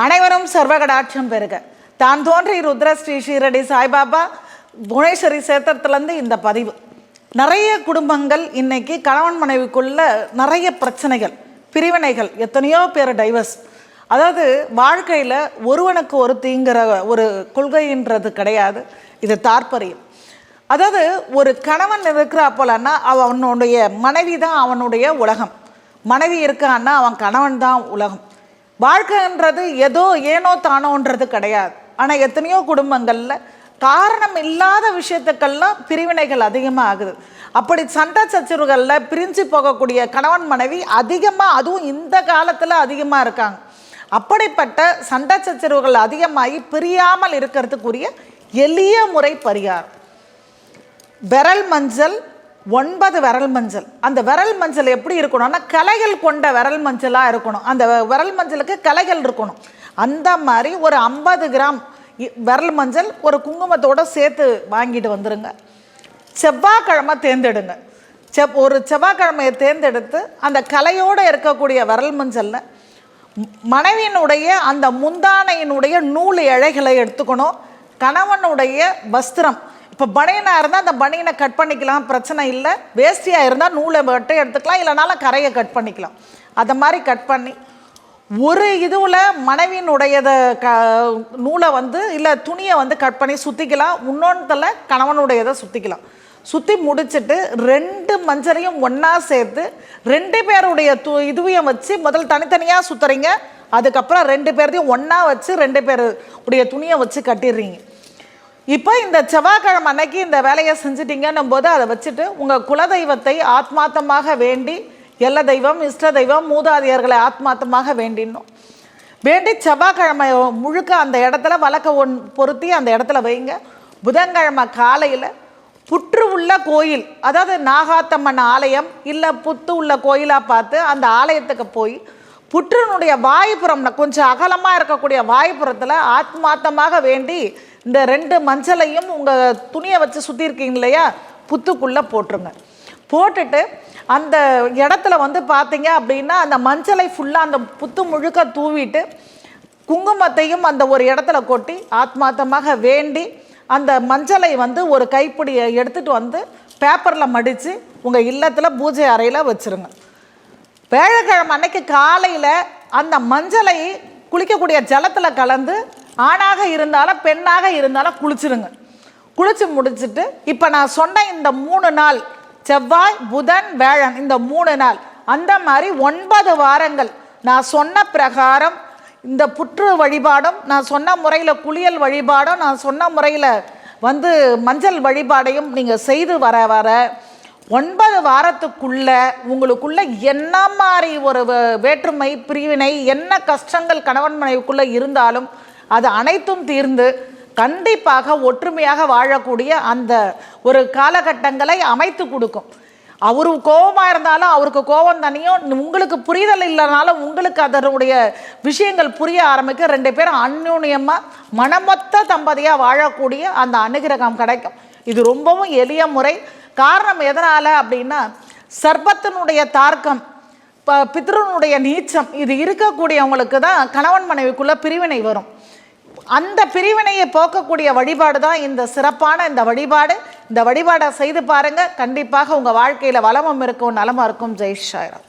அனைவரும் சர்வகடாட்சம் பெறுக. தான் தோன்றி ருத்ர ஸ்ரீ ஷீரடி சாய்பாபா புவனேஸ்வரி சேத்திரத்துலேருந்து இந்த பதிவு. நிறைய குடும்பங்கள் இன்னைக்கு கணவன் மனைவிக்குள்ள நிறைய பிரச்சனைகள், பிரிவினைகள், எத்தனையோ பேர் டைவர்ஸ். அதாவது வாழ்க்கையில் ஒருவனுக்கு ஒரு தீங்கிற ஒரு கொள்கைன்றது கிடையாது, இது தாற்பரியம். அதாவது ஒரு கணவன் இருக்கிறா போலன்னா அவனுடைய மனைவி தான் அவனுடைய உலகம், மனைவி இருக்கான்னா அவன் கணவன் தான் உலகம். வாழ்க்கைன்றது ஏனோ தானோன்றது கிடையாது. ஆனால் எத்தனையோ குடும்பங்களில் காரணம் இல்லாத விஷயத்துக்கெல்லாம் பிரிவினைகள் அதிகமாக ஆகுது. அப்படி சண்டை சச்சரவுகளில் பிரிஞ்சு போகக்கூடிய கணவன் மனைவி அதிகமாக, அதுவும் இந்த காலத்தில் அதிகமாக இருக்காங்க. அப்படிப்பட்ட சண்டை சச்சரவுகள் அதிகமாகி பிரியாமல் இருக்கிறதுக்குரிய எளிய முறை பரிகாரம் விரல் மஞ்சள், 9 விரல் மஞ்சள். அந்த விரல் மஞ்சள் எப்படி இருக்கணும்னா கலைகள் கொண்ட விரல் மஞ்சளாக இருக்கணும். அந்த விரல் மஞ்சளுக்கு கலைகள் இருக்கணும். அந்த மாதிரி ஒரு 50 கிராம் விரல் மஞ்சள் ஒரு குங்குமத்தோடு சேர்த்து வாங்கிட்டு வந்துடுங்க. செவ்வாய்க்கிழமை தேர்ந்தெடுங்க. ஒரு செவ்வாய்க்கிழமையை தேர்ந்தெடுத்து அந்த கலையோடு இருக்கக்கூடிய விரல் மஞ்சளில் மனைவியினுடைய அந்த முந்தானையினுடைய நூல் இழைகளை எடுத்துக்கணும். கணவனுடைய வஸ்திரம், இப்போ பனியனாக இருந்தால் அந்த பனியனை கட் பண்ணிக்கலாம், பிரச்சனை இல்லை. வேஷ்டியாக இருந்தால் நூலை மட்டும் எடுத்துக்கலாம், இல்லைனாலும் கரையை கட் பண்ணிக்கலாம். அதை மாதிரி கட் பண்ணி ஒரு இதுவில் மனைவியினுடையதை நூலை இல்லை துணியை கட் பண்ணி சுற்றிக்கலாம். இன்னொன்றில் கணவனுடையதை சுற்றிக்கலாம். சுற்றி முடிச்சுட்டு 2 மஞ்சளையும் ஒன்றா சேர்த்து 2 பேருடைய இதுவையும் வச்சு முதல் தனித்தனியாக சுற்றுறீங்க. அதுக்கப்புறம் 2 பேர்த்தையும் ஒன்றா வச்சு 2 பேருடைய துணியை வச்சு கட்டிடுறீங்க. இப்போ இந்த செவ்வாய்க்கிழமை அன்னைக்கு இந்த வேலையை செஞ்சிட்டிங்கன்னும் போது அதை வச்சுட்டு உங்கள் குலதெய்வத்தை ஆத்மார்த்தமாக வேண்டி, எல்ல தெய்வம், இஷ்ட தெய்வம், மூதாதையர்களை ஆத்மார்த்தமாக வேண்டினோம். வேண்டி செவ்வாய்க்கிழமை முழுக்க அந்த இடத்துல வழக்க பொருத்தி அந்த இடத்துல வைங்க. புதன்கிழமை காலையில் புற்று உள்ள கோயில், அதாவது நாகாத்தம்மன் ஆலயம் இல்லை புத்து உள்ள கோயிலாக பார்த்து அந்த ஆலயத்துக்கு போய் புற்றினுடைய வாய்ப்புறம், கொஞ்சம் அகலமாக இருக்கக்கூடிய வாய்ப்புறத்தில் ஆத்மார்த்தமாக வேண்டி இந்த 2 மஞ்சளையும் உங்கள் துணியை வச்சு சுற்றிருக்கீங்க இல்லையா, புத்துக்குள்ளே போட்டுருங்க. போட்டுட்டு அந்த இடத்துல பார்த்தீங்க அப்படின்னா அந்த மஞ்சளை ஃபுல்லாக அந்த புத்து முழுக்க தூவிட்டு குங்குமத்தையும் அந்த ஒரு இடத்துல கொட்டி ஆத்மார்த்தமாக வேண்டி அந்த மஞ்சளை ஒரு கைப்பிடியை எடுத்துகிட்டு பேப்பரில் மடித்து உங்கள் இல்லத்தில் பூஜை அறையில் வச்சுருங்க. வேலைக்கிழமை அன்னைக்கு காலையில் அந்த மஞ்சளை குளிக்கக்கூடிய ஜலத்தில் கலந்து ஆணாக இருந்தாலும் பெண்ணாக இருந்தாலும் குளிச்சுருங்க. குளித்து முடிச்சுட்டு இப்போ நான் சொன்ன இந்த 3 நாள், செவ்வாய், புதன், வேழன், இந்த 3 நாள், அந்த மாதிரி 9 வாரங்கள் நான் சொன்ன பிரகாரம் இந்த புற்று வழிபாடும், நான் சொன்ன முறையில் குளியல் வழிபாடும், நான் சொன்ன முறையில் மஞ்சள் வழிபாடையும் நீங்கள் செய்து வர வர 9 வாரத்துக்குள்ள உங்களுக்குள்ள என்ன மாதிரி ஒரு வேற்றுமை, பிரிவினை, என்ன கஷ்டங்கள் கணவன் மனைவிக்குள்ளே இருந்தாலும் அது அனைத்தும் தீர்ந்து கண்டிப்பாக ஒற்றுமையாக வாழக்கூடிய அந்த ஒரு காலகட்டங்களை அமைத்து கொடுக்கும். அவரு கோபமாக இருந்தாலும் அவருக்கு கோபம் தனியும், உங்களுக்கு புரிதல் இல்லைனாலும் உங்களுக்கு அதனுடைய விஷயங்கள் புரிய ஆரம்பிக்க 2 பேரும் அந்யோன்யமாக மனமொத்த தம்பதியாக வாழக்கூடிய அந்த அனுகிரகம் கிடைக்கும். இது ரொம்பவும் எளிய முறை. காரணம் எதனால் அப்படின்னா சர்ப்பத்தினுடைய தார்க்கம், பித்ருனுடைய நீச்சம், இது இருக்கக்கூடியவங்களுக்கு தான் கணவன் மனைவிக்குள்ள பிரிவினை வரும். அந்த பிரிவினையை போக்கக்கூடிய வழிபாடு தான் இந்த சிறப்பான இந்த வழிபாடு. இந்த வழிபாடை செய்து பாருங்கள், கண்டிப்பாக உங்கள் வாழ்க்கையில் வளமும் இருக்கும், நலமாக இருக்கும். ஜெய் சாய்ராம்.